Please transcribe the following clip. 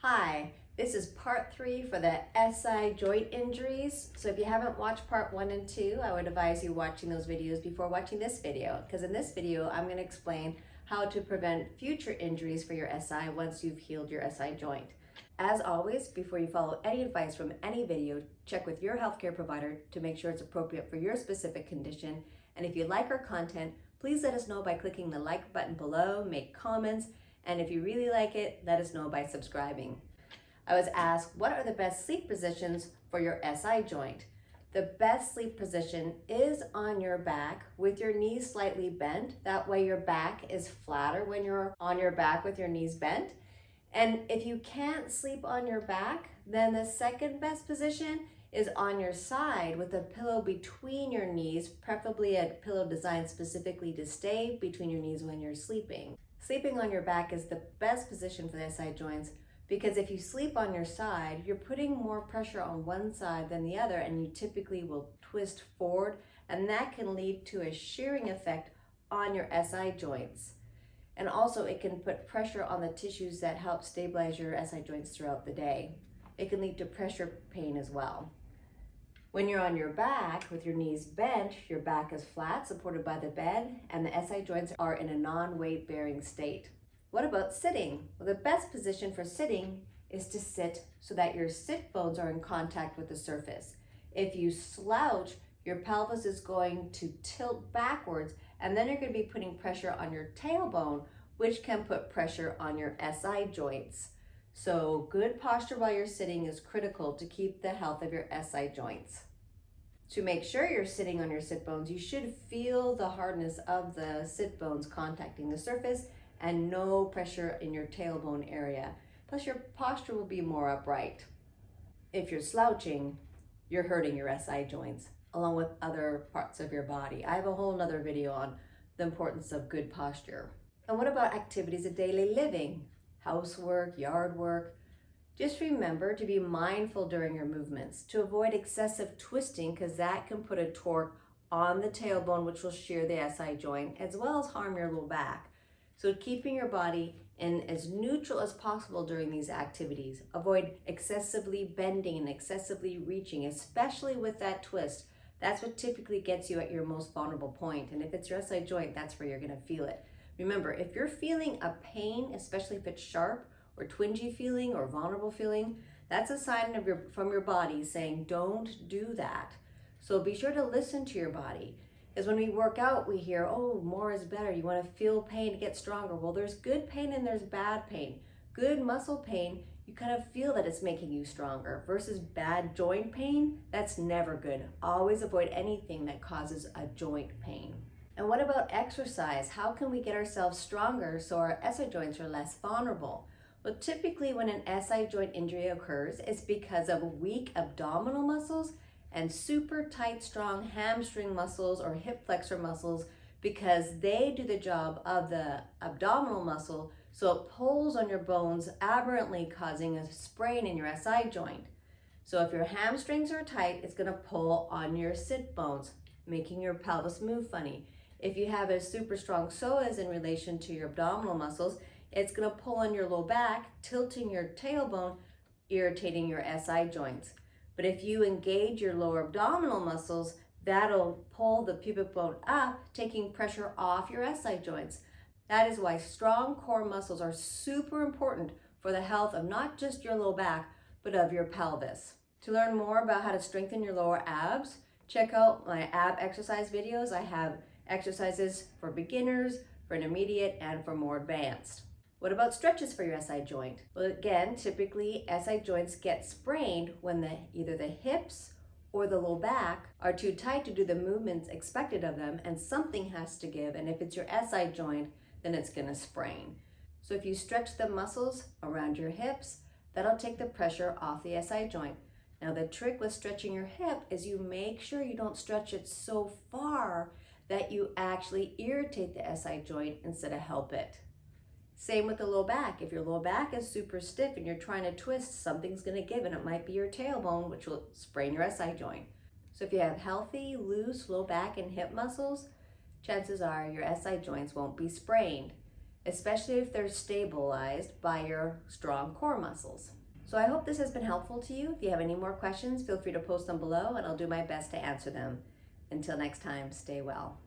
Hi, this is part 3 for the SI joint injuries. So if you haven't watched part 1 and 2, I would advise you watching those videos before watching this video, because in this video I'm going to explain how to prevent future injuries for your SI once you've healed your SI joint. As always, before you follow any advice from any video, check with your healthcare provider to make sure it's appropriate for your specific condition. And if you like our content, please let us know by clicking the like button below, make comments, and if you really like it, let us know by subscribing. I was asked, what are the best sleep positions for your SI joint? The best sleep position is on your back with your knees slightly bent. That way your back is flatter when you're on your back with your knees bent. And if you can't sleep on your back, then the second best position is on your side with a pillow between your knees, preferably a pillow designed specifically to stay between your knees when you're sleeping. Sleeping on your back is the best position for the SI joints because if you sleep on your side, you're putting more pressure on one side than the other, and you typically will twist forward, and that can lead to a shearing effect on your SI joints. And also it can put pressure on the tissues that help stabilize your SI joints throughout the day. It can lead to pressure pain as well. When you're on your back with your knees bent, your back is flat, supported by the bed, and the SI joints are in a non-weight bearing state. What about sitting? Well, the best position for sitting is to sit so that your sit bones are in contact with the surface. If you slouch, your pelvis is going to tilt backwards, and then you're going to be putting pressure on your tailbone, which can put pressure on your SI joints. So good posture while you're sitting is critical to keep the health of your SI joints. To make sure you're sitting on your sit bones, you should feel the hardness of the sit bones contacting the surface and no pressure in your tailbone area. Plus your posture will be more upright. If you're slouching, you're hurting your SI joints along with other parts of your body. I have a whole nother video on the importance of good posture. And what about activities of daily living? Housework, yard work. Just remember to be mindful during your movements, to avoid excessive twisting because that can put a torque on the tailbone which will shear the SI joint as well as harm your low back. So keeping your body in as neutral as possible during these activities. Avoid excessively bending and excessively reaching, especially with that twist. That's what typically gets you at your most vulnerable point. And if it's your SI joint, that's where you're going to feel it. Remember, if you're feeling a pain, especially if it's sharp or twingy feeling or vulnerable feeling, that's a sign of from your body saying, don't do that. So be sure to listen to your body. Because when we work out, we hear, oh, more is better. You want to feel pain to get stronger. Well, there's good pain and there's bad pain. Good muscle pain, you kind of feel that it's making you stronger versus bad joint pain. That's never good. Always avoid anything that causes a joint pain. And what about exercise? How can we get ourselves stronger so our SI joints are less vulnerable? Well, typically when an SI joint injury occurs, it's because of weak abdominal muscles and super tight, strong hamstring muscles or hip flexor muscles because they do the job of the abdominal muscle, so it pulls on your bones aberrantly, causing a sprain in your SI joint. So if your hamstrings are tight, it's going to pull on your sit bones, making your pelvis move funny. If you have a super strong psoas in relation to your abdominal muscles, it's going to pull on your low back, tilting your tailbone, irritating your SI joints. But if you engage your lower abdominal muscles, that'll pull the pubic bone up, taking pressure off your SI joints. That is why strong core muscles are super important for the health of not just your low back, but of your pelvis. To learn more about how to strengthen your lower abs, check out my ab exercise videos. I have exercises for beginners, for intermediate, and for more advanced. What about stretches for your SI joint? Well, again, typically SI joints get sprained when either the hips or the low back are too tight to do the movements expected of them, and something has to give. And if it's your SI joint, then it's going to sprain. So if you stretch the muscles around your hips, that'll take the pressure off the SI joint. Now, the trick with stretching your hip is you make sure you don't stretch it so far that you actually irritate the SI joint instead of help it. Same with the low back. If your low back is super stiff and you're trying to twist, something's going to give, and it might be your tailbone, which will sprain your SI joint. So if you have healthy, loose low back and hip muscles, chances are your SI joints won't be sprained. especially if they're stabilized by your strong core muscles. So I hope this has been helpful to you. If you have any more questions, feel free to post them below and I'll do my best to answer them. Until next time, stay well.